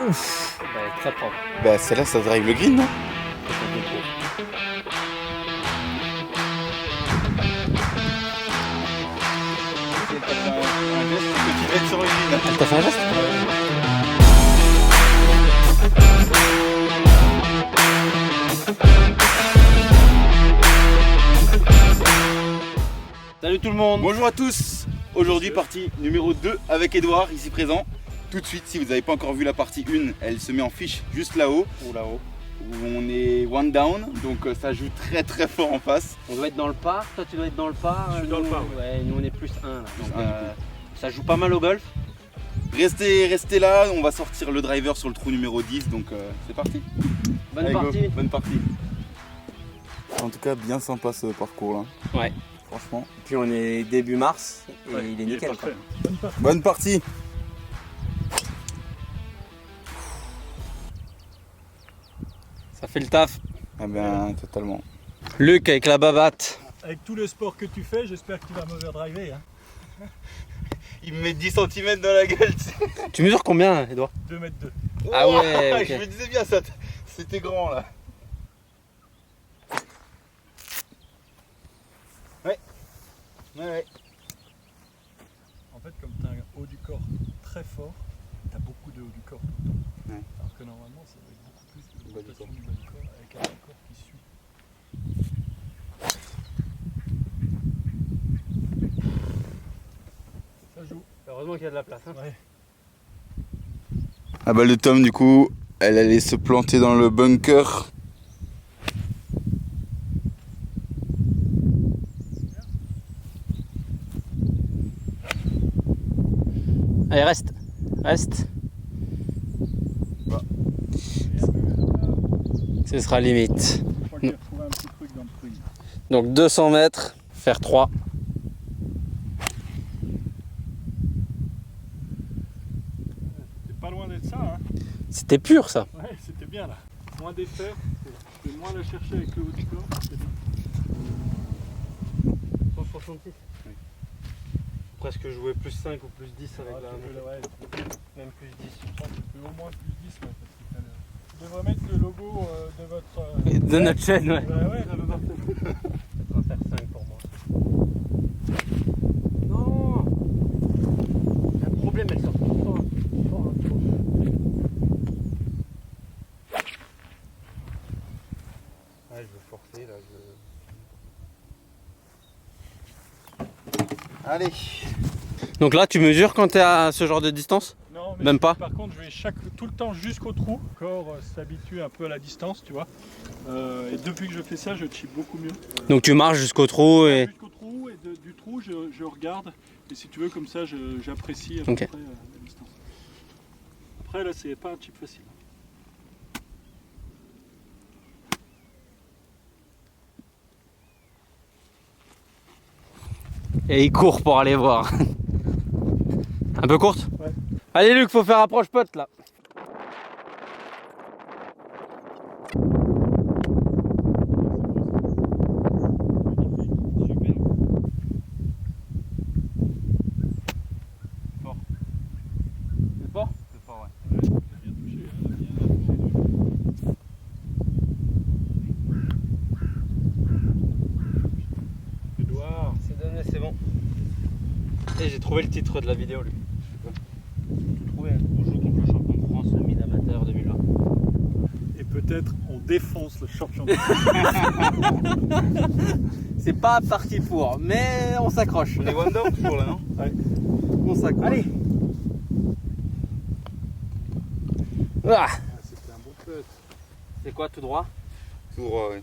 Ouf. Bah, très propre. Bah celle-là ça drive le green non? T'as fait un geste? Salut tout le monde. Bonjour à tous. Aujourd'hui partie numéro 2 avec Edouard ici présent. Tout de suite, si vous n'avez pas encore vu la partie 1, elle se met en fiche juste là-haut. Ou là-haut. Où on est one down, donc ça joue très très fort en face. On doit être dans le par. Toi tu dois être dans le par. Je suis dans le par, Ouais, nous on est plus 1 là. Donc, un, du ça joue pas mal au golf. Restez là, on va sortir le driver sur le trou numéro 10, donc c'est parti. Bonne Allez, go. partie. Bonne partie. En tout cas, bien sympa ce parcours là. Ouais. Franchement. Puis on est début mars et Ouais, il est nickel. parfait. Quoi. Bonne partie. Ça fait le taf. Ah ben, totalement. Luc avec la bavate. Avec tout le sport que tu fais, j'espère que tu vas m'overdriver. Hein. Il me met 10 cm dans la gueule. Tu mesures combien, Edouard? 2 mètres 2. Ah ouais, ok. Je me disais bien ça, c'était grand là. Ouais. En fait, comme tu as un haut du corps très fort, tu as beaucoup de haut du corps tout le temps. Ouais. Alors que normalement, ça doit être beaucoup plus de Bas du rotation corps. du bas du corps avec un corps qui suit. Ça joue. Heureusement qu'il y a de la place. Hein. Ouais. Ah bah le Tom du coup, elle allait se planter dans le bunker. Allez, reste. Reste. Bah. Ce sera limite. Je crois que j'ai retrouvé un petit truc dans le truc. Donc 200 mètres, faire 3. C'était pas loin d'être ça, hein. C'était pur ça. Ouais, c'était bien là. Moins d'effet, je peux moins la chercher avec le haut du corps. C'est bien. 166. Presque jouer plus 5 ou plus 10 avec Ah, la tu peux, ouais, même plus 10. je pense que tu peux au moins plus 10. Ouais, parce que t'as tu devrais mettre le logo de votre. De notre chaîne, ouais. Bah ouais, un peu partout. Ça va faire 5 pour moi. Non. Il y a un problème, elle sort tout le temps. Ouais, je veux forcer là. Allez. Donc là, tu mesures quand tu es à ce genre de distance? Non, mais Même pas. Par contre, je vais tout le temps jusqu'au trou. Le corps s'habitue un peu à la distance, tu vois. Et depuis que je fais ça, je chip beaucoup mieux. Donc tu marches jusqu'au trou et... Jusqu'au trou et du trou, je regarde. Et si tu veux, comme ça, j'apprécie à peu Ok. près la distance. Après, là, c'est pas un chip facile. Et il court pour aller voir. Un peu courte? Ouais. Allez Luc, faut faire approche pote là. Super. Fort. C'est fort? C'est fort, ouais. Ouais, t'as bien touché, hein, bien touché. Edouard. C'est donné, c'est bon. Et j'ai trouvé le titre de la vidéo lui. Trouvé, on joue contre le champion de France 1000 amateur 2020. Et peut-être on défonce le champion de C'est pas parti pour, mais on s'accroche. On est one down toujours là, non? Ouais. On s'accroche. Allez. Ah, C'était un bon putt. c'est quoi tout droit? Tout droit, oui.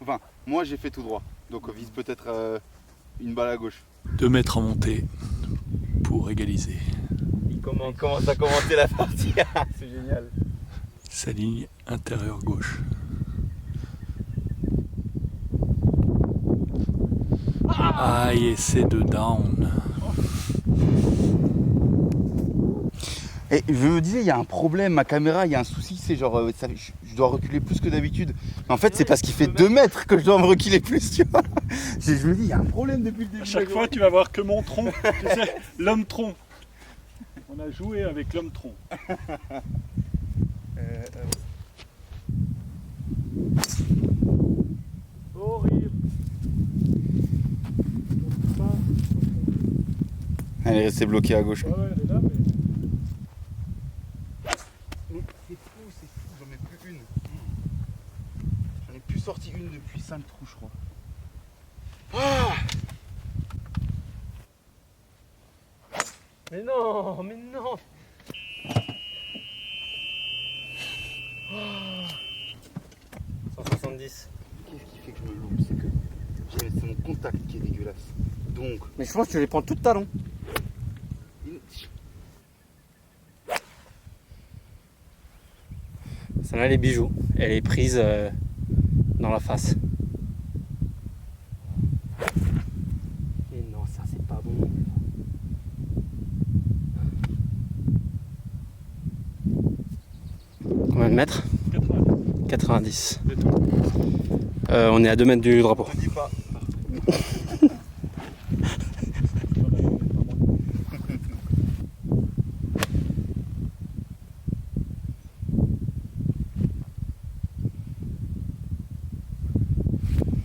Enfin, moi j'ai fait tout droit, donc vise peut-être une balle à gauche. 2 mètres en montée pour égaliser. Il commence à commenter la partie, c'est génial. Sa ligne intérieure gauche. Aïe, essai de down. Et je me disais, il y a un problème, ma caméra, il y a un souci, c'est genre, je dois reculer plus que d'habitude. Mais en fait, c'est parce qu'il fait 2 mètres que je dois me reculer plus, tu vois. Je me dis, il y a un problème depuis le début. À chaque fois, tu vas voir que mon tronc. Tu sais, l'homme tronc. On a joué avec l'homme tronc. Horrible. Elle est restée bloquée à gauche. Ouais, elle est là, mais. C'est fou, j'en ai plus une. J'en ai plus sorti une depuis 5 trous, je crois. Ah Mais non, mais non. Oh. 170. Qu'est-ce qui fait que je me loupe? C'est que c'est mon contact qui est dégueulasse. Donc, Mais je pense que tu les prends tout talon. Celle-là, les bijoux. Elle est prise dans la face. Mais non, ça c'est pas bon. Combien de mètres? 90. 90. Et tout. On est à 2 mètres du drapeau. on dit pas.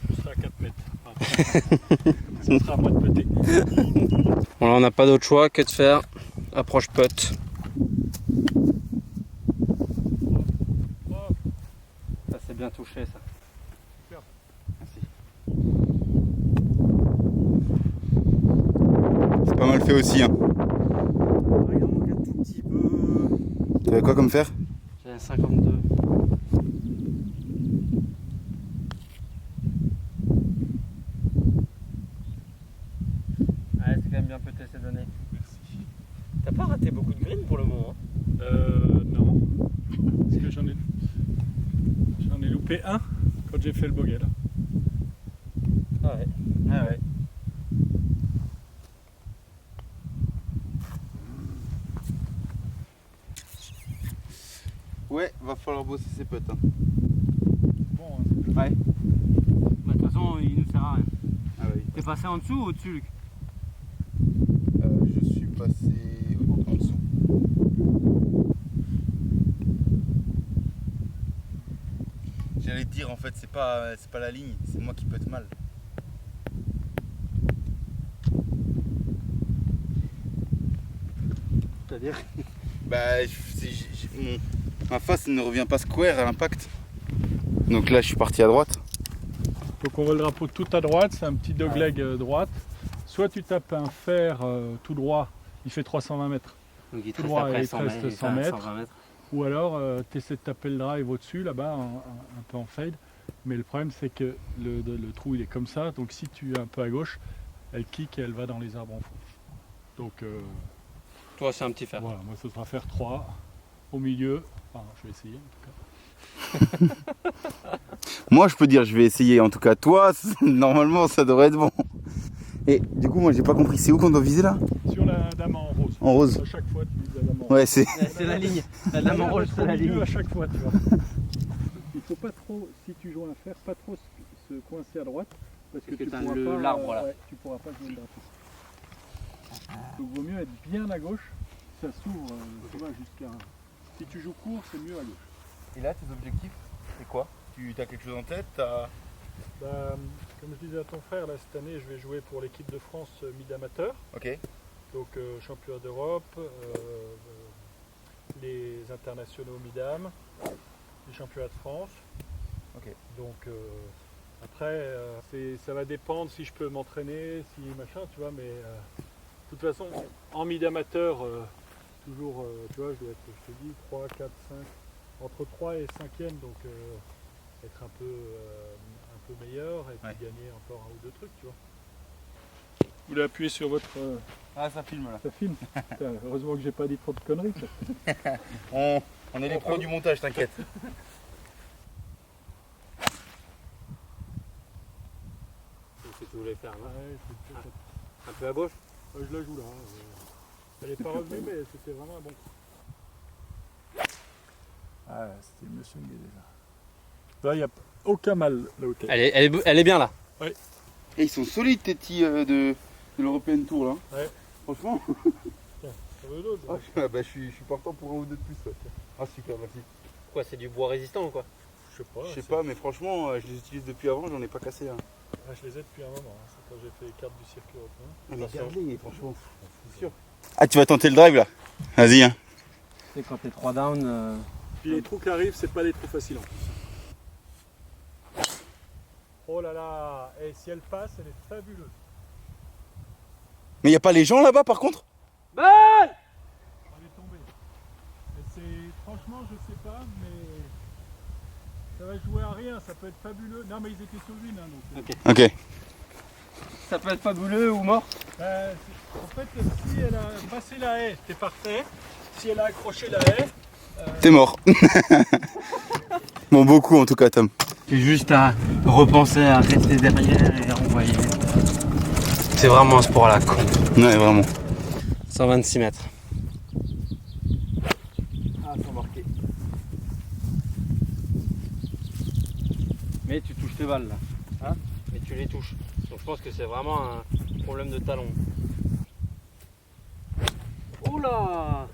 On sera à 4 mètres. Ça sera à moi de péter. Bon là on n'a pas d'autre choix que de faire approche putt. Ça c'est bien touché ça. Merci. C'est pas mal fait aussi. Hein. Il en manque un tout petit peu. T'avais quoi comme fer? J'ai un 52. Ouais, c'est quand même bien pété ces données. Merci. T'as pas raté beaucoup de green pour le moment. Non. Parce que j'en ai loupé un quand j'ai fait le bogey là. Ah ouais. Ah ouais. Ouais, va falloir bosser ses potes. Hein. Bon, hein. Ouais. Bah, de toute façon, il nous sert à rien. Ah oui. T'es passé en dessous ou au-dessus, Luc? Je suis passé en dessous. J'allais te dire en fait c'est pas la ligne, c'est moi qui peux être mal. C'est-à-dire? Bah ma face ne revient pas square à l'impact. Donc là je suis parti à droite. Donc on voit le drapeau tout à droite, c'est un petit dogleg droite. Soit tu tapes un fer tout droit, il fait 320 mètres. Donc il te Tout reste droit, après il te 100 reste mètres, 100 mètres. 120 mètres. Ou alors tu essaies de taper le drive au-dessus, là-bas, un peu en fade. Mais le problème c'est que le trou il est comme ça, donc si tu es un peu à gauche, elle kick et elle va dans les arbres en fond. Donc Toi c'est un petit fer. voilà, moi ce sera faire 3 au milieu. Enfin, je vais essayer en tout cas. Moi je peux dire je vais essayer en tout cas. Toi normalement ça devrait être bon. Et du coup moi j'ai pas compris, c'est où qu'on doit viser là? Sur la dame en rose. En rose. À chaque fois tu vises la dame en rose. Ouais c'est. C'est la ligne. La lame en rôle, c'est la Au milieu ligne. à chaque fois, tu vois. Il faut pas trop, si tu joues un fer, pas trop se coincer à droite parce que Parce que tu t'as pourras le- pas, l'arbre, là. ouais, tu pourras pas jouer le drapeau. Donc vaut mieux être bien à gauche, ça s'ouvre, tu vois, jusqu'à. Si tu joues court, c'est mieux à gauche. Et là tes objectifs c'est quoi? Tu as quelque chose en tête? Bah, comme je disais à ton frère, là, cette année, je vais jouer pour l'équipe de France mid-amateur, Ok. donc championnat d'Europe, les internationaux mid-am, les championnats de France. Ok. Donc après, ça va dépendre si je peux m'entraîner, si machin, tu vois, mais de toute façon, en mid-amateur, toujours, tu vois, je dois être, je te dis, 3, 4, 5, entre 3 et 5e, donc être un peu meilleur et puis Ouais. gagner encore un ou deux trucs, tu vois. Vous voulez appuyer sur votre... Ah ça filme là. ça filme. Putain, heureusement que j'ai pas dit trop de conneries. Ça. On est les pros du montage, t'inquiète. C'est ce que tu voulais faire, non? Ouais, Un peu à gauche. je la joue là. Elle n'est pas revenue, mais c'était vraiment un bon coup. Ah, c'était mieux swingé déjà. Là, il n'y a aucun mal là où t'es. Elle est bien là. Et ils sont solides tes petits de l'European Tour là. Ouais. Franchement. Ça veut d'autres, Ah, je suis partant pour un ou deux de plus. Ouais. Ah super, merci. Quoi, c'est du bois résistant ou quoi? Je sais pas. Je sais pas, mais franchement, je les utilise depuis avant, j'en ai pas cassé un. Ah, je les ai depuis un moment. Hein. C'est quand j'ai fait les cartes du circuit européen. Mais Attention. regardez, franchement, c'est sûr. Ah, tu vas tenter le drive là? Vas-y, hein. Tu sais, quand t'es 3 down. Puis les trous qui arrivent, c'est pas des trous faciles en plus. Oh là là, et si elle passe, elle est fabuleuse. Mais y a pas les gens là-bas par contre? Balle! Elle est tombée. Et franchement, je sais pas, mais ça va jouer à rien, ça peut être fabuleux. Non, mais ils étaient sur l'une, hein, donc. Ok. Ça peut être fabuleux ou mort? En fait, si elle a passé la haie, c'est parfait. Si elle a accroché la haie, T'es mort. Bon, beaucoup en tout cas, Tom. C'est juste à repenser à rester derrière et à envoyer. C'est vraiment un sport à la con. Ouais, vraiment. 126 mètres. Ah, sans marquer. Mais tu touches tes balles là. Hein? Mais tu les touches. Donc je pense que c'est vraiment un problème de talon. Oula!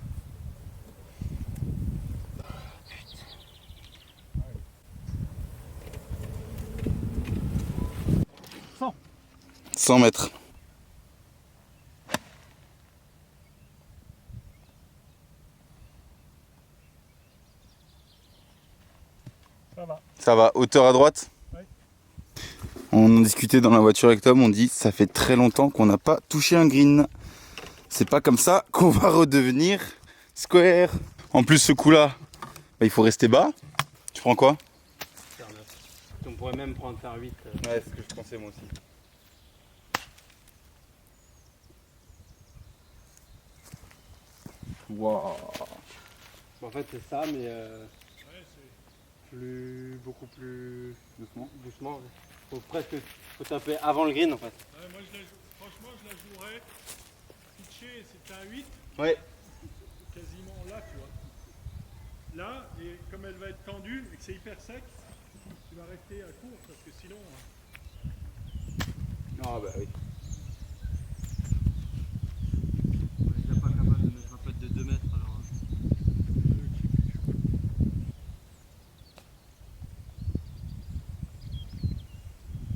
100 mètres. ça va. Ça va, hauteur à droite? Ouais. On en discutait dans la voiture avec Tom, on dit ça fait très longtemps qu'on n'a pas touché un green. C'est pas comme ça qu'on va redevenir square. En plus ce coup là, bah, il faut rester bas. Tu prends quoi? Faire 9. On pourrait même prendre faire 8. Ouais, c'est ce que je pensais moi aussi. Wow. En fait c'est ça mais Ouais, beaucoup plus. Doucement. doucement. Faut taper avant le green en fait. Ouais, moi, franchement, je la jouerais. Pitcher, c'est un 8, Ouais. quasiment là, tu vois. Là, et comme elle va être tendue et que c'est hyper sec, tu vas rester à court parce que sinon. Ah bah oui. On est déjà pas capable de mettre un putt de 2 mètres alors.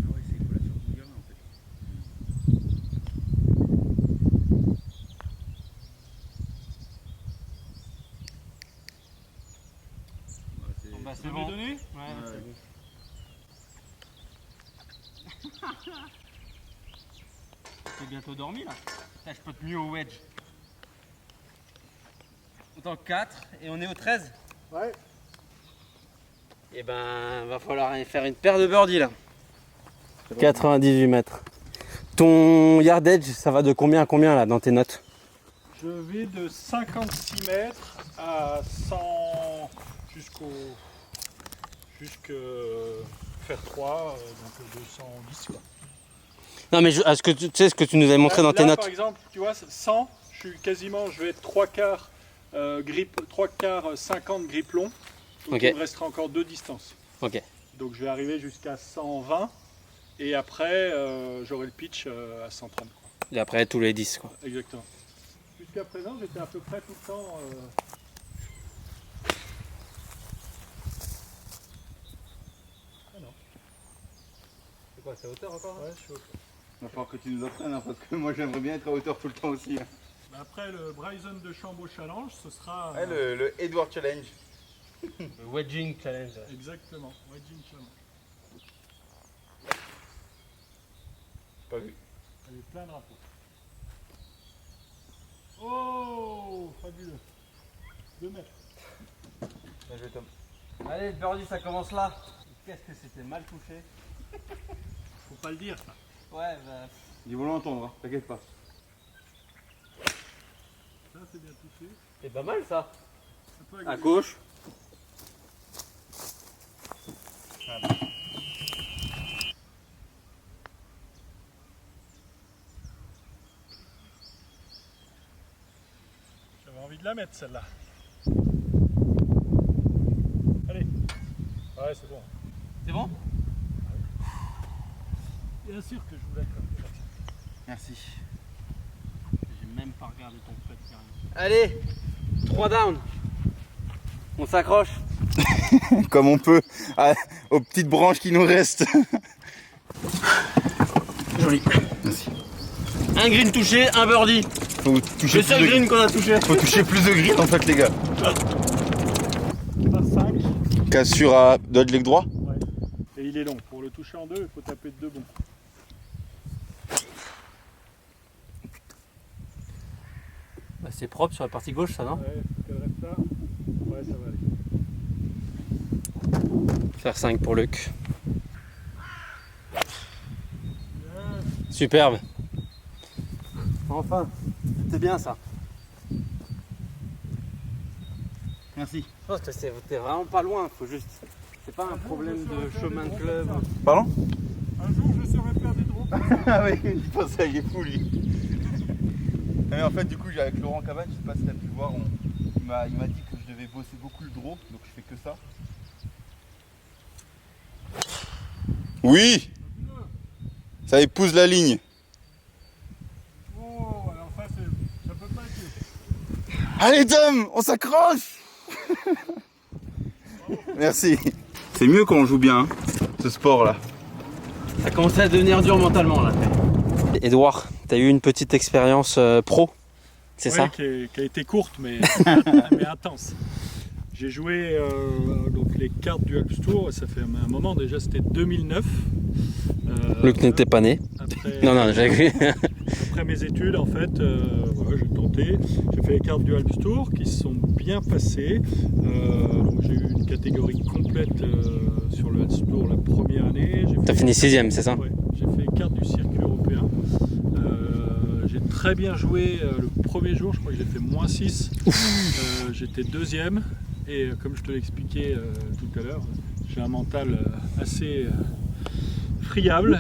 Ah ouais, c'est une collation de gamin en fait. Bah, Tu veux me donner? Ouais, Ouais. c'est bon. T'es bientôt dormi là? Là, je peux te mieux au wedge. Autant 4 et on est au 13. Ouais. Et ben va falloir faire une paire de birdies là. 98 mètres. Ton yardage, ça va de combien à combien là dans tes notes? Je vais de 56 mètres à 100 jusqu'à faire 3, donc 210 quoi. Non mais est-ce que tu sais ce que tu nous avais montré dans tes Là, notes? par exemple, tu vois, 100, je vais être 3 quarts grip, 3 quarts 50 grip long. Donc Ok. il me restera encore 2 distances. Ok. Donc je vais arriver jusqu'à 120 et après j'aurai le pitch à 130. Quoi. Et après tous les 10 quoi. Exactement. Jusqu'à présent, j'étais à peu près tout le temps. Ah non. C'est quoi, c'est hauteur encore? Ouais, je suis au top. Il va falloir que tu nous apprennes hein, parce que moi j'aimerais bien être à hauteur tout le temps aussi. Hein. Mais après le Bryson de Chambaud Challenge, ce sera. Ouais, le Edward Challenge. Le wedging challenge. Exactement, Wedging Challenge. Pas vu. Elle est plein de drapeaux. Oh, fabuleux. 2 mètres. Bien joué Tom. Allez, le birdie ça commence là. Qu'est-ce que c'était mal touché. Faut pas le dire ça. Ouais, bah. Ils vont l'entendre, hein, t'inquiète pas. Ça c'est bien touché. C'est pas mal ça. Un peu À agressif. gauche. J'avais envie de la mettre celle-là. Allez. Ouais, c'est bon. C'est bon? Bien sûr que je voulais être. Merci. J'ai même pas regardé ton putt. Allez, 3 down. On s'accroche. Comme on peut aux petites branches qui nous restent. Joli. Merci. Un green touché, un birdie. Faut toucher Le seul green qu'on a touché. Faut toucher plus de green en fait les gars. Par 5. Cassure à dodge leg droit. Ouais. Et il est long. Pour le toucher en 2, il faut taper de 2 bons. Bah, c'est propre sur la partie gauche, ça, non? Ouais, faut qu'elle reste là. Ouais, ça va aller. Faire 5 pour Luc. Superbe. Enfin, c'est bien ça. Merci. Je pense que t'es vraiment pas loin, faut juste. C'est pas un problème de chemin de club. Pardon? Un jour, je saurais faire des drops. Ah oui, je pense qu'il est fou lui. Mais en fait du coup j'ai avec Laurent Cabane, je sais pas si t'as pu voir, il m'a dit que je devais bosser beaucoup le draw, donc je fais que ça. Oui. Ça épouse la ligne. Oh, alors ça, ça peut pas être. Allez Tom, on s'accroche. Merci. C'est mieux quand on joue bien, hein, ce sport là. Ça commence à devenir dur mentalement là. Edouard, t'as eu une petite expérience pro, c'est ça? Qui a été courte mais intense. J'ai joué donc les cartes du Alps Tour, ça fait un moment déjà, c'était 2009. Luc n'était pas né. Après, Non, j'ai vu. après mes études, en fait, voilà, j'ai tenté. J'ai fait les cartes du Alps Tour qui se sont bien passées. Donc j'ai eu une catégorie complète sur le Alps Tour la première année. T'as fini 6ème, c'est ça? Ouais, j'ai fait carte du circuit européen. J'ai très bien joué le premier jour, je crois que j'ai fait -6. J'étais 2e. Et comme je te l'ai expliqué tout à l'heure, j'ai un mental assez friable.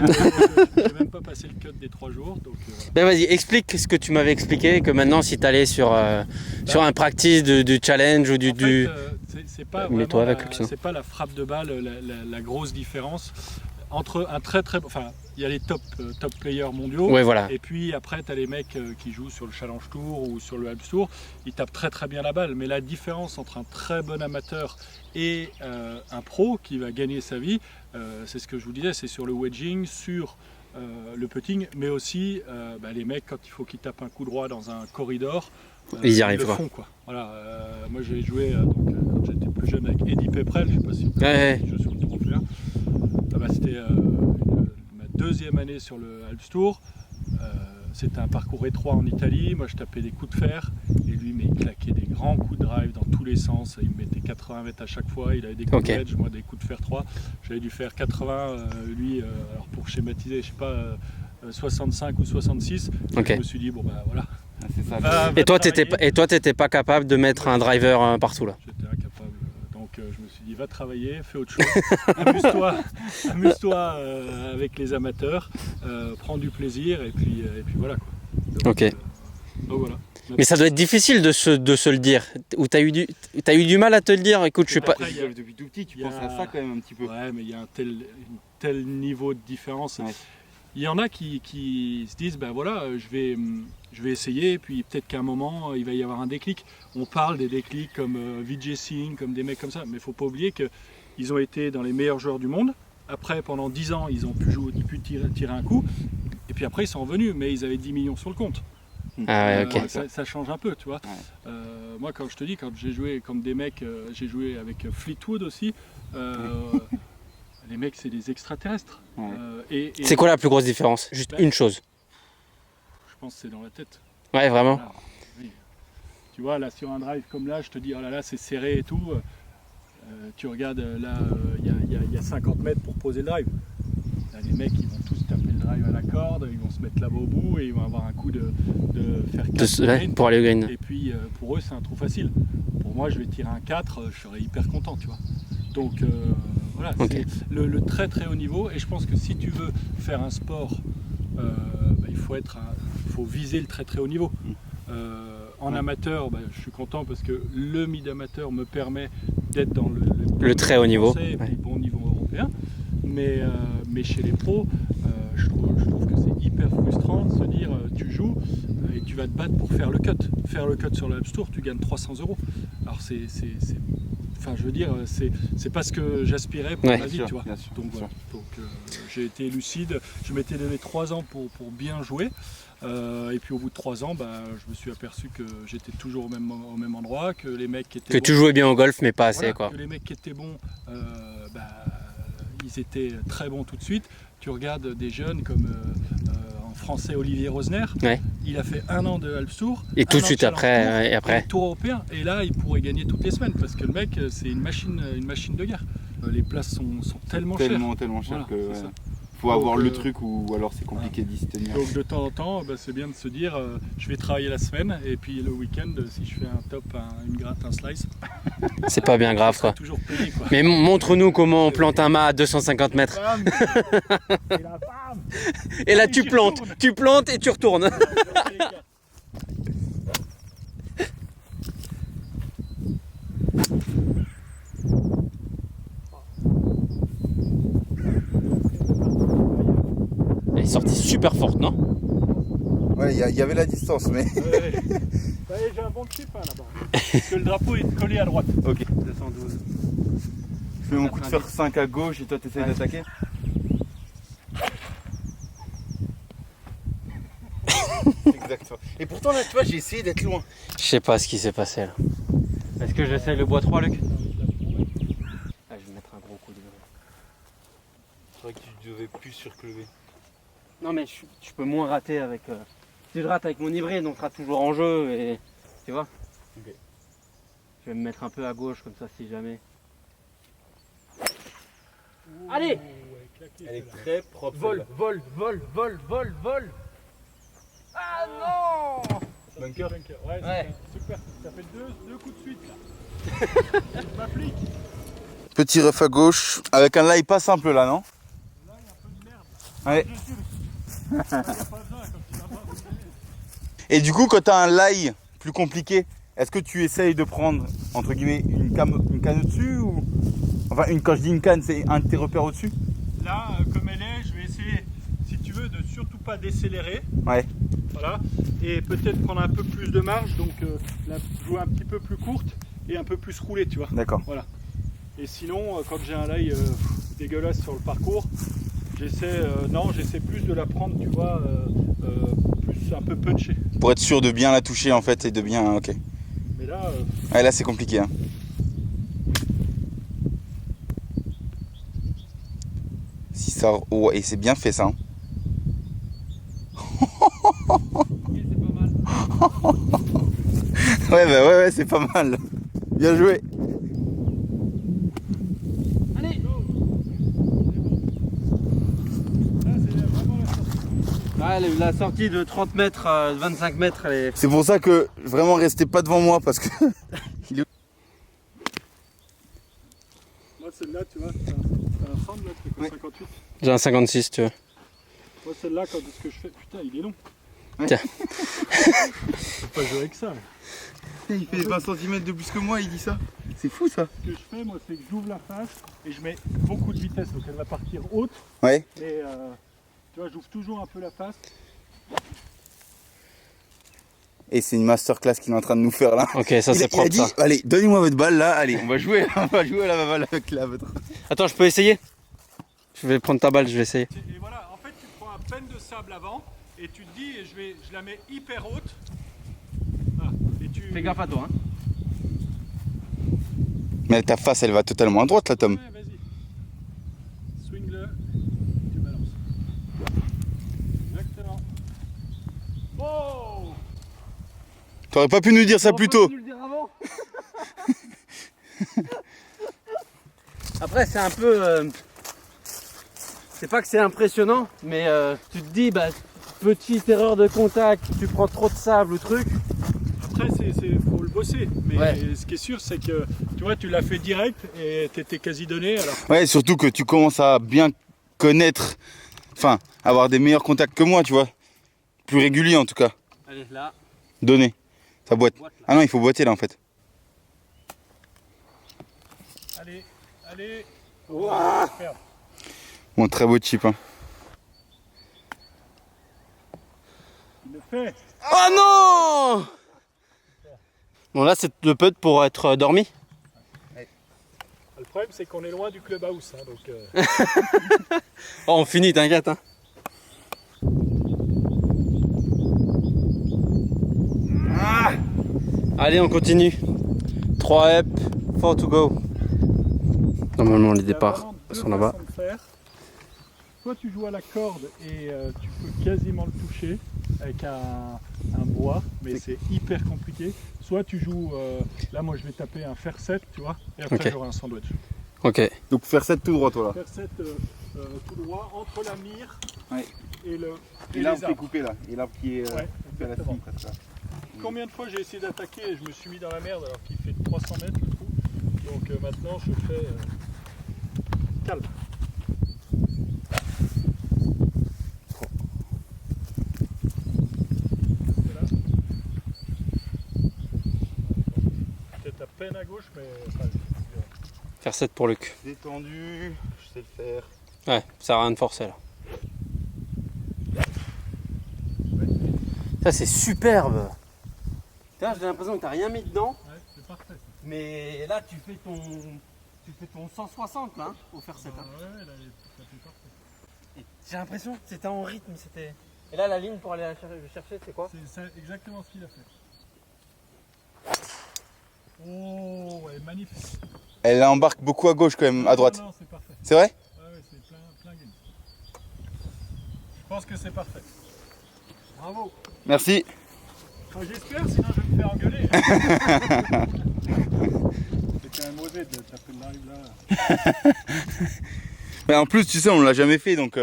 Je n'ai même pas passé le cut des 3 jours. Donc, Ben vas-y, explique ce que tu m'avais expliqué, que maintenant si tu allais sur un practice du challenge ou en fait, c'est pas Mets-toi vraiment avec Luc, c'est pas la frappe de balle la grosse différence entre un enfin il y a les top players mondiaux. Ouais, voilà. Et puis après, tu as les mecs qui jouent sur le Challenge Tour ou sur le Alps Tour. Ils tapent très bien la balle. Mais la différence entre un très bon amateur et un pro qui va gagner sa vie, c'est ce que je vous disais, c'est sur le wedging, sur le putting, mais aussi les mecs, quand il faut qu'ils tapent un coup droit dans un corridor, ils y arrivent, le font, quoi. Voilà, moi j'ai joué quand j'étais plus jeune avec Eddie Pepprell, je sais pas si vous connaissez, qui joue sur le Tour européen. C'était ma 2e année sur le Alps Tour. C'était un parcours étroit en Italie. Moi, je tapais des coups de fer et lui, mais il claquait des grands coups de drive dans tous les sens. Il me mettait 80 mètres à chaque fois. Il avait des coups de wedge, moi des coups de fer 3. J'avais dû faire 80, lui, alors pour schématiser, je sais pas, 65 ou 66. Je me suis dit, bon bah voilà. C'est ça. Et toi, t'étais pas capable de mettre un driver partout là? J'étais incapable. Donc je me suis dit, va travailler, fais autre chose, amuse-toi avec les amateurs, prends du plaisir et puis voilà quoi. Donc voilà. Mais ça doit être difficile de se le dire. Ou t'as eu du mal à te le dire? Écoute, je suis pas. Depuis tout petit, tu penses à ça quand même un petit peu. Ouais, mais il y a un tel niveau de différence. Ouais. Il y en a qui se disent, ben voilà, je vais essayer, puis peut-être qu'à un moment, il va y avoir un déclic. On parle des déclics comme Vijay Singh, comme des mecs comme ça, mais il ne faut pas oublier qu'ils ont été dans les meilleurs joueurs du monde. Après, pendant 10 ans, ils ont pu tirer un coup, et puis après, ils sont revenus, mais ils avaient 10 millions sur le compte. Ah ouais, ok. Ça change un peu, tu vois. Ouais. Moi, quand je te dis, quand j'ai joué comme des mecs, j'ai joué avec Fleetwood aussi. Les mecs, c'est des extraterrestres. Ouais. C'est quoi la plus grosse différence? Juste une chose. Je pense que c'est dans la tête. Ouais, vraiment. Voilà, oui. Tu vois, là, sur un drive comme là, je te dis, oh là là, c'est serré et tout. Tu regardes, là, il y a 50 mètres pour poser le drive. Là, les mecs, ils vont tous taper le drive à la corde, ils vont se mettre là-bas au bout et ils vont avoir un coup de faire 4 pour aller au green. Et puis, pour eux, c'est un trou facile. Pour moi, je vais tirer un 4, je serais hyper content, tu vois. Donc, voilà, c'est le très très haut niveau. Et je pense que si tu veux faire un sport, il faut viser le très très haut niveau. En amateur, je suis content parce que le mid-amateur me permet d'être dans le très haut niveau, et puis bon niveau européen. Mais chez les pros, je trouve que c'est hyper frustrant de se dire tu joues et tu vas te battre pour faire le cut. Faire le cut sur le Alps Tour, tu gagnes 300 €. Alors enfin je veux dire, c'est pas ce que j'aspirais pour Ouais. ma vie, Bien tu sûr, vois. bien sûr, Donc bien voilà. Donc j'ai été lucide. Je m'étais donné 3 ans pour bien jouer. Et puis au bout de 3 ans, bah, je me suis aperçu que j'étais toujours au même endroit, que les mecs qui étaient Que bons, tu jouais bien au golf, mais pas assez, voilà, quoi. que les mecs qui étaient bons, bah, ils étaient très bons tout de suite. Tu regardes des jeunes comme en français Olivier Rosner, Ouais. il a fait 1 an de Alpstour, Et tout un de an suite Challenge après, Tour, et après. Tour européen, et là il pourrait gagner toutes les semaines parce que le mec c'est une machine de guerre. Les places sont tellement chères. Tellement cher Voilà, que c'est ça. faut Donc, avoir le truc ou alors c'est compliqué d'y se tenir. Donc de temps en temps, bah, c'est bien de se dire je vais travailler la semaine et puis le week-end, si je fais un top, une gratte, un slice, C'est pas bien grave, je serai quoi. toujours payé, quoi. Mais montre-nous comment on plante un mât à 250 mètres. Bam Et la bam Et là, Allez, tu j'y plantes. retourne. Tu plantes et tu retournes. Elle est sortie super forte, non? Ouais, il y avait la distance, mais. Ouais. Ça y est, j'ai un bon chip là-bas. Parce que le drapeau est collé à droite. Ok. 212. Je fais mon coup de fer 5 à gauche et toi t'essayes d'attaquer. Exactement. Et pourtant là, tu vois, j'ai essayé d'être loin. Je sais pas ce qui s'est passé là. Est-ce que j'essaye le bois 3, Luc? Ah, je vais mettre un gros coup de grille. C'est vrai que tu devais plus surclever. Non, mais je peux moins rater avec. Si je rate avec mon hybride, on sera toujours en jeu et. Tu vois? Ok. Je vais me mettre un peu à gauche comme ça si jamais. Allez! Elle est très propre. Vol, vol, vol, vol, vol, vol! Ah non! Bunker. Ouais, Ouais. super. Ça fait deux coups de suite là. Je m'applique. Petit ref à gauche, avec un lie pas simple là, non? Là, il y a un peu de merde. Ouais. Il n'y a pas besoin quand tu vas voir. Et du coup, quand tu as un lie plus compliqué, est-ce que tu essayes de prendre, entre guillemets, une canne au-dessus ou... Enfin, quand je dis une canne, c'est un de tes repères au-dessus? Là, comme elle est, je vais essayer, si tu veux, de surtout pas décélérer. Ouais. Voilà. Et peut-être prendre un peu plus de marge, donc la jouer un petit peu plus courte et un peu plus roulée, tu vois. D'accord. Voilà. Et sinon, quand j'ai un lie dégueulasse sur le parcours, j'essaie plus de la prendre, tu vois, plus un peu punchée. Pour être sûr de bien la toucher en fait et de bien... Ok. Mais là, Ouais, là c'est compliqué. Hein. Si ça... Oh, et c'est bien fait ça. Hein. c'est pas mal. Ouais, c'est pas mal. Bien joué. Allez! là c'est vraiment la sortie. Ah, la sortie de 30 mètres, 25 mètres, elle est... C'est pour ça que vraiment restez pas devant moi parce que... Moi, celle-là, tu vois, c'est un semble, là, c'est Ouais. 58. J'ai un 56, tu vois. Moi, celle-là, quand ce que je fais, putain, il est long. Ouais. Tiens. Faut pas jouer avec ça. Il fait 20 cm de plus que moi, il dit ça. C'est fou ça. Ce que je fais, moi, c'est que j'ouvre la face et je mets beaucoup de vitesse, donc elle va partir haute. Ouais. Mais tu vois, j'ouvre toujours un peu la face. Et c'est une masterclass qu'il est en train de nous faire là. Ok, ça Il c'est a propre dit, ça. allez, donnez-moi votre balle là, allez, on va jouer à la balle avec la vôtre. Attends, je peux essayer? Je vais prendre ta balle, je vais essayer. Et voilà, en fait, tu prends un peine de sable avant et tu te dis, je la mets hyper haute. Voilà. Et tu... Fais gaffe à toi, hein. Mais ta face, elle va totalement à droite là, Tom. Ouais, vas-y. Swing-le. Tu balances. Exactement. Oh! T'aurais pas pu nous dire ça plus tôt. Après, c'est un peu. C'est pas que c'est impressionnant, mais tu te dis, bah, petite erreur de contact, tu prends trop de sable ou truc. Après, faut le bosser. Mais Ouais. ce qui est sûr, c'est que tu vois, tu l'as fait direct et t'étais quasi donné. Alors, Ouais, surtout que tu commences à bien connaître, enfin, avoir des meilleurs contacts que moi, tu vois. Plus réguliers en tout cas. Allez, là. Donner. Ça boite. Boîte, là. Ah non, il faut boiter là en fait. allez, allez. Ouah. Super. Bon, très beau chip. Hein. Il le fait. Oh non! Bon, là, c'est le putt pour être dormi. problème, c'est qu'on est loin du clubhouse. Hein, donc, Oh, on finit, t'inquiète. Hein. Allez, on continue. 3 up, 4 to go. Normalement, les il y a départs vraiment deux sont là-bas. façons de faire. Soit tu joues à la corde et tu peux quasiment le toucher avec un bois, mais c'est hyper compliqué. Soit tu joues, là moi je vais taper un fer 7, tu vois, et après Ok. j'aurai un sandwich. Ok. Donc faire 7 tout droit, toi là. Fer 7 tout droit entre la mire Ouais. et le. Et et l'arbre les qui est coupé. coupé là. Et l'arbre qui est Ouais, fait à la exactement. cime presque là. Combien de fois j'ai essayé d'attaquer et je me suis mis dans la merde alors qu'il fait 300 mètres le trou. Donc maintenant je fais calme. C'est là. Peut-être à peine à gauche, mais ça Faire 7 pour Luc. Détendu, je sais le faire. Ouais, ça sert à rien de forcer là. Ça c'est superbe. Putain, j'ai l'impression que t'as rien mis dedans. ouais, c'est parfait. Mais là tu fais ton 160 là, hein, au faire 7. Hein. Ouais, là, ça fait parfait. Et j'ai l'impression que c'était en rythme, c'était. Et là la ligne pour aller la chercher, c'est quoi? C'est exactement ce qu'il a fait. Oh, ouais, magnifique. Elle embarque beaucoup à gauche quand même, à droite. Non, non, c'est parfait. C'est vrai? Ouais, ouais, c'est plein game. Je pense que c'est parfait. Bravo. Merci. Enfin, j'espère, sinon je vais me faire engueuler. C'est quand même osé de taper le live là. Mais en plus, tu sais, on l'a jamais fait, donc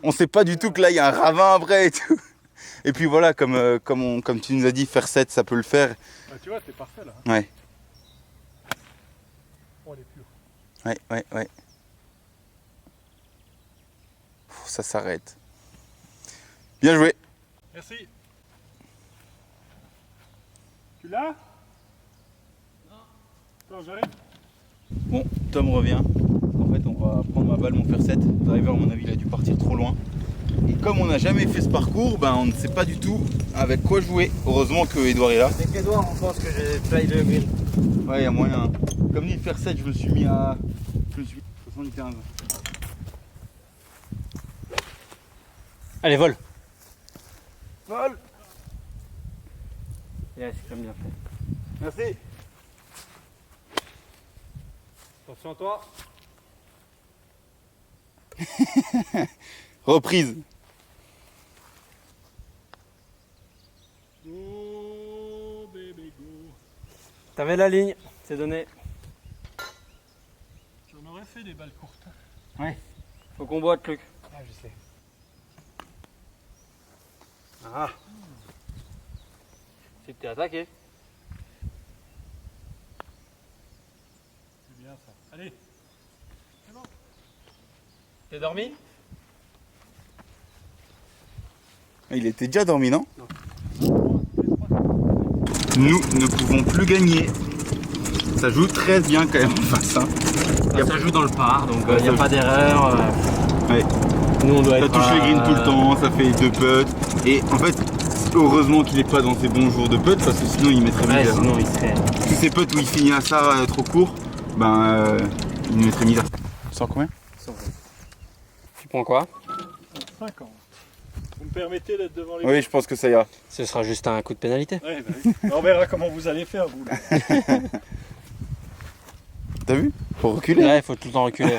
on sait pas du tout que là il y a un ravin après et tout. Et puis voilà, comme tu nous as dit, faire 7, ça peut le faire. Bah, tu vois, c'est parfait là. Ouais, Oh, elle est pure. ouais. Ça s'arrête. Bien joué. Merci. Tu l'as? Non. Attends, j'arrive. Bon, Tom revient. En fait, on va prendre ma balle, mon fer 7. Le driver, à mon avis, il a dû partir trop loin. Et comme on n'a jamais fait ce parcours, ben, on ne sait pas du tout avec quoi jouer. Heureusement que Edouard est là. Avec Edouard, on pense que j'ai play de green. Ouais, il y a moyen. Comme dit, le fer 7, je me suis mis à 75. Allez, vol. Vol. Yes, comme bien fait. Merci. Attention à toi. Reprise. Go, baby, go. T'avais la ligne, c'est donné. J'en aurais fait des balles courtes. Faut qu'on boite, Luc. Ah, je sais. Ah. C'est que t'es attaqué. C'est bien ça. Allez. C'est bon. T'es dormi? Il était déjà dormi, non? Nous ne pouvons plus gagner. Ça joue très bien quand même en face. Hein. Ça joue dans le par, donc il Ouais, n'y a ça pas d'erreur. Ouais. Nous on doit Ça être. touche les greens tout le temps, ça fait 2 putts. Et en fait, heureusement qu'il n'est pas dans ses bons jours de putt parce que sinon il mettrait Ouais, misère. sinon il serait. Tous ces putts où il finit à ça trop court, ben il nous mettrait misère. Tu sens combien? Tu prends quoi? 50. Vous me permettez d'être devant les. Oui, je pense que ça ira. Ce sera juste un coup de pénalité. Ouais, bah oui. On verra comment vous allez faire, vous. Là. T'as vu? Faut reculer. Ouais, faut tout le temps reculer.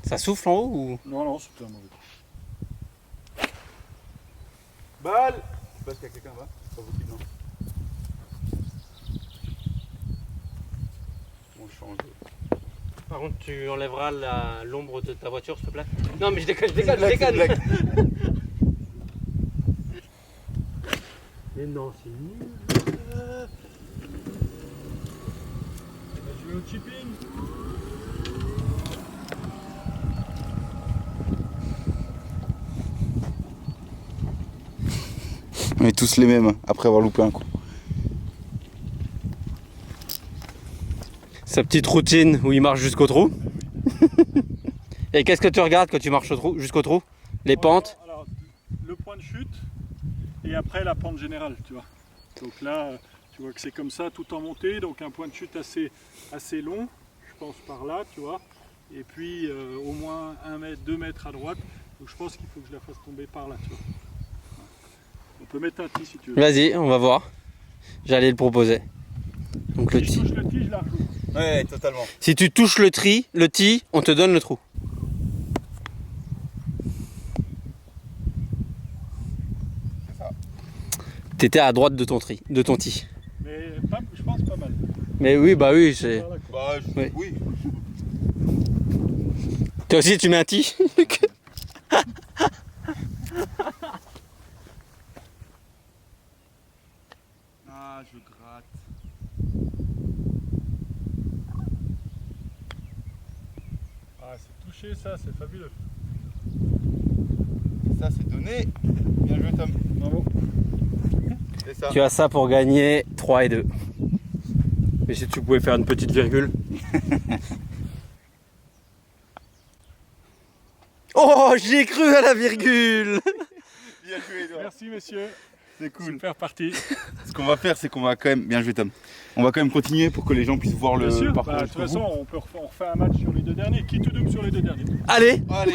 Ça souffle en haut ou? Non, non, c'est un mauvais. Balle! Je sais pas s'il y a quelqu'un là. Pas beaucoup, non. On change. Par contre, tu enlèveras l'ombre de ta voiture, s'il te plaît. Non, mais je déconne. Blague. Mais non, c'est nul. Je vais au chipping. On est tous les mêmes après avoir loupé un coup. Sa petite routine où il marche jusqu'au trou. Et qu'est-ce que tu regardes quand tu marches jusqu'au trou? Les pentes? Alors, et après la pente générale, tu vois. Donc là, tu vois que c'est comme ça, tout en montée, donc un point de chute assez long, je pense par là, tu vois. Et puis au moins 1 mètre, 2 mètres à droite. Donc je pense qu'il faut que je la fasse tomber par là, tu vois. On peut mettre un tee si tu veux. Vas-y, on va voir. J'allais le proposer. Donc le Si je tee. touche le tee, je la rejoue. Ouais, totalement. Si tu touches le tee, on te donne le trou. C'est ça. T'étais à droite de ton tee. Mais je pense pas mal. Mais oui, bah oui, c'est. Par là, quoi. Bah, Oui. oui. Toi aussi, tu mets un tee. Ah, je gratte. Ah, c'est touché, ça, c'est fabuleux. Ça, c'est donné. Bien joué, Tom. Bravo. C'est ça. Tu as ça pour gagner 3 et 2. Mais si tu pouvais faire une petite virgule. Oh, j'ai cru à la virgule. Bien joué, Edouard. Merci, messieurs. C'est cool. Super partie. Ce qu'on va faire, c'est qu'on va quand même. Bien joué, Tom. On va quand même continuer pour que les gens puissent voir Bien le sûr. parcours. Bah, de toute façon, on refait un match sur les 2 derniers. Qui tout double sur les 2 derniers. Allez, Allez.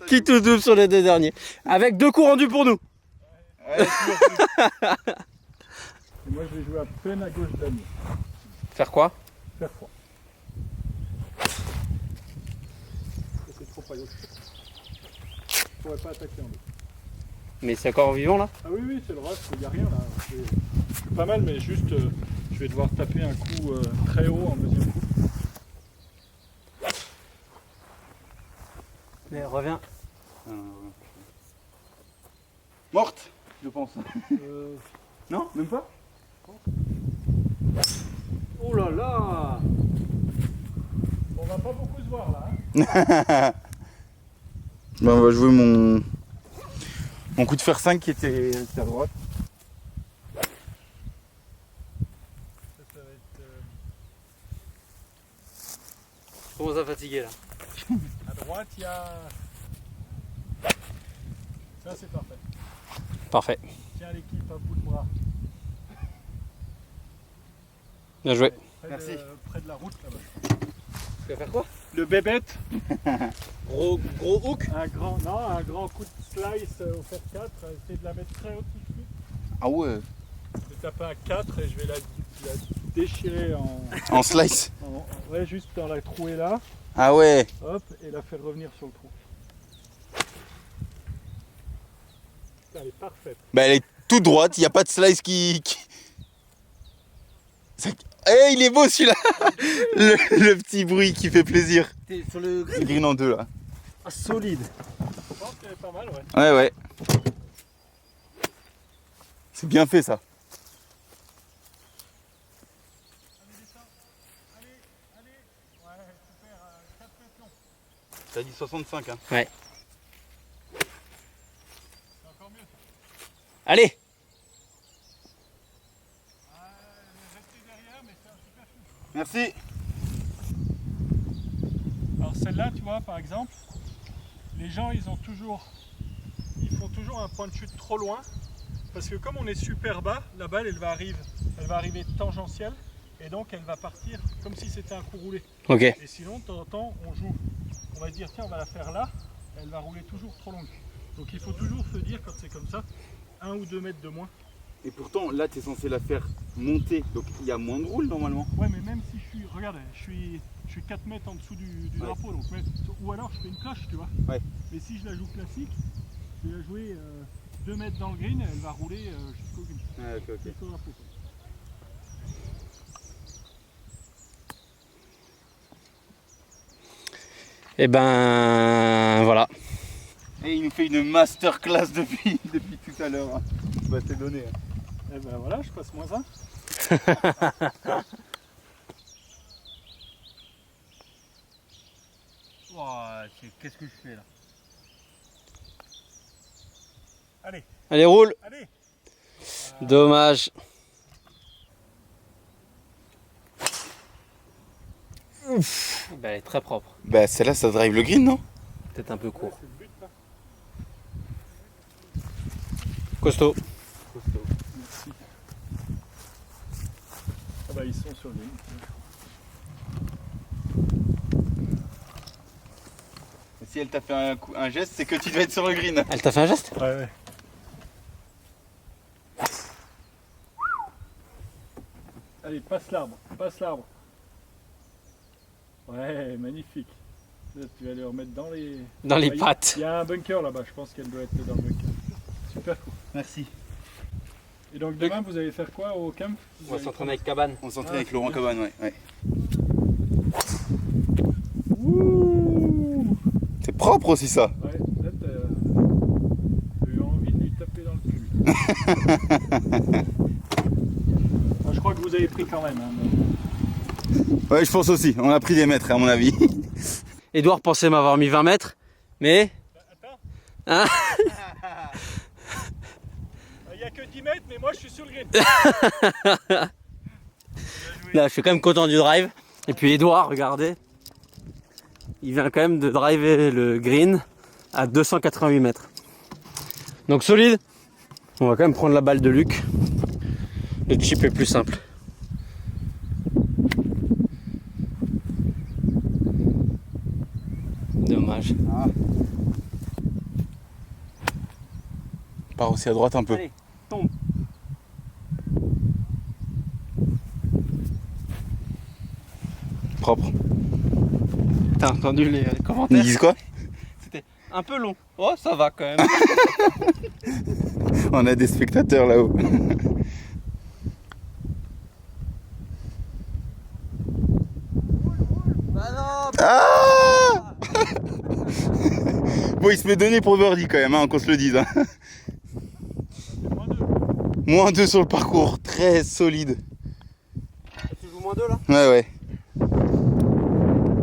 qui tout double sur les 2 derniers. Avec 2 coups rendus pour nous. Allez, toujours. Et moi, je vais jouer à peine à gauche d'Anne. Faire quoi? Faire froid. C'est trop à gauche. Je pourrais pas attaquer en deux. Mais c'est encore vivant là? Ah oui, oui, c'est le reste, il n'y a rien là. Je suis pas mal, mais juste, je vais devoir taper un coup très haut en deuxième coup. Mais reviens. Morte, je pense. Euh, Non, même pas. Oh là là! on va pas beaucoup se voir là. Hein. Bah, on va jouer mon coup de fer 5 qui était à droite. Ça va être, Je commence à fatiguer là. à droite, il y a. Ça, c'est parfait. Parfait. Tiens l'équipe à bout de bras. Bien joué. Merci. Près de la route là-bas. Tu vas faire quoi? Le bébête, Gros hook? un grand coup de slice au fer 4. Essayer de la mettre très haute tout de suite. Ah ouais. Je vais taper un 4 et je vais la déchirer En slice. ouais, juste dans la trouée là. Ah ouais. Hop, et la faire revenir sur le trou. Elle est parfaite. Bah elle est toute droite, il n'y a pas de slice Eh, il est beau celui-là. le petit bruit qui fait plaisir. T'es sur le Le green en deux là. Ah, solide. Je pense qu'elle est pas mal, ouais. Ouais ouais. C'est bien fait ça. Allez, descends. Allez. Ouais, super. 4 mètres long. T'as dit 65 hein. Ouais. C'est encore mieux. Allez! Restez derrière, mais c'est un super coup. Merci. Alors celle-là, tu vois, par exemple, les gens, ils font toujours un point de chute trop loin, parce que comme on est super bas, la balle, elle va arriver tangentielle, et donc elle va partir comme si c'était un coup roulé. Ok. Et sinon, de temps en temps, on va se dire, tiens, on va la faire là, elle va rouler toujours trop longue. Donc il faut toujours se dire, quand c'est comme ça, 1 ou 2 mètres de moins. Et pourtant là t'es censé la faire monter, donc il y a moins de roule normalement. Ouais, mais même si je suis, regarde, je suis 4 mètres en dessous du Ouais. drapeau, donc ou alors je fais une cloche, tu vois. Ouais. Mais si je la joue classique, je vais la jouer 2 mètres dans le green, elle va rouler jusqu'au green. Ah, ok. Jusqu'au drapeau. Et ben voilà. Et il nous fait une masterclass depuis tout à l'heure. Hein. Bah c'est donné. Hein. Et ben voilà, je passe -1. Qu'est-ce que je fais là? Allez, Allez, roule. allez. Dommage. Ouf. Ben, elle est très propre. Bah celle-là ça drive le green non? Peut-être un peu Ouais, court. c'est le but là. Costaud. Costaud. Merci. Ah bah ils sont sur le green. Si elle t'a fait un geste, c'est que tu dois être sur le green. Elle t'a fait un geste? Ouais, ouais. Allez, passe l'arbre, passe l'arbre. Ouais, magnifique. Là, tu vas les remettre dans les... Dans les Ah, pattes. Il y a un bunker là-bas, je pense qu'elle doit être dans le bunker. Super cool. Merci. Et donc demain, vous allez faire quoi au camp? On va s'entraîner avec Cabane. On s'entraîne avec Laurent Cabane, ouais. Ouh. C'est propre aussi ça. Ouais, là, t'as eu envie de lui taper dans le cul. Moi, je crois que vous avez pris quand même. Hein, mais... Ouais, je pense aussi. On a pris des mètres à mon avis. Edouard pensait m'avoir mis 20 mètres, mais... Attends. Hein? Il n'y a que 10 mètres, mais moi je suis sur le green. Là, je suis quand même content du drive. Et puis Edouard, regardez. Il vient quand même de driver le green à 288 mètres. Donc solide. On va quand même prendre la balle de Luc. Le chip est plus simple. Dommage. Part aussi à droite un peu. Allez, tombe. Propre. T'as entendu les commentaires? Ils disent quoi? C'était un peu long. Oh, ça va quand même. On a des spectateurs là-haut. Ah Bon, il se met donné pour birdie quand même, hein, qu'on se le dise. Hein. Moins 2. -2 sur le parcours, très solide. Tu joues -2 là? Ouais.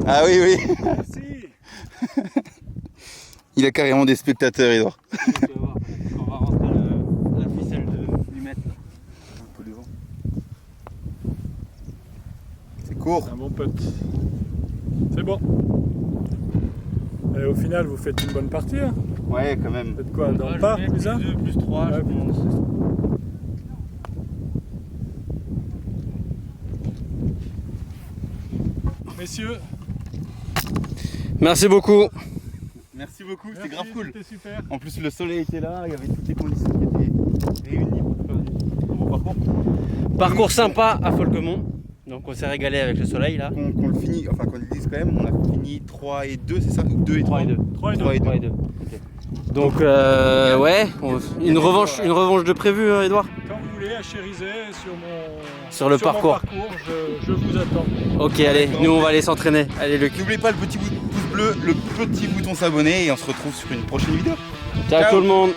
Ah oui. Merci. Il a carrément des spectateurs, Edouard. Tu vas voir, quand on va rentrer la ficelle du mètre. Là. Un peu devant. C'est court. Un bon pote. C'est bon. Et au final, vous faites une bonne partie. Hein. Ouais, quand même. Vous faites quoi? Dans le par, plus 1? 2, plus 3, Ouais, je pense. Messieurs, Merci beaucoup. Merci beaucoup, merci, c'était grave cool. C'était super. En plus, le soleil était là, il y avait toutes les conditions qui étaient réunies pour faire un bon parcours. Parcours sympa à Folquemont. Donc on s'est régalé avec le soleil là. Qu'on le finit, enfin qu'on le dise quand même, on a fini 3 et 2, c'est ça? Ou 2 et 3 3 et 2. 3 et 2. 3 et 2. 3 et 2. Donc ouais, une revanche de prévu, hein, Edouard. Quand vous voulez, à Chérizet, Sur le parcours. Je vous attends. Ok, allez, nous on va aller s'entraîner. Allez Luc. N'oubliez pas le petit pouce bleu, le petit bouton s'abonner et on se retrouve sur une prochaine vidéo. Ciao tout le monde.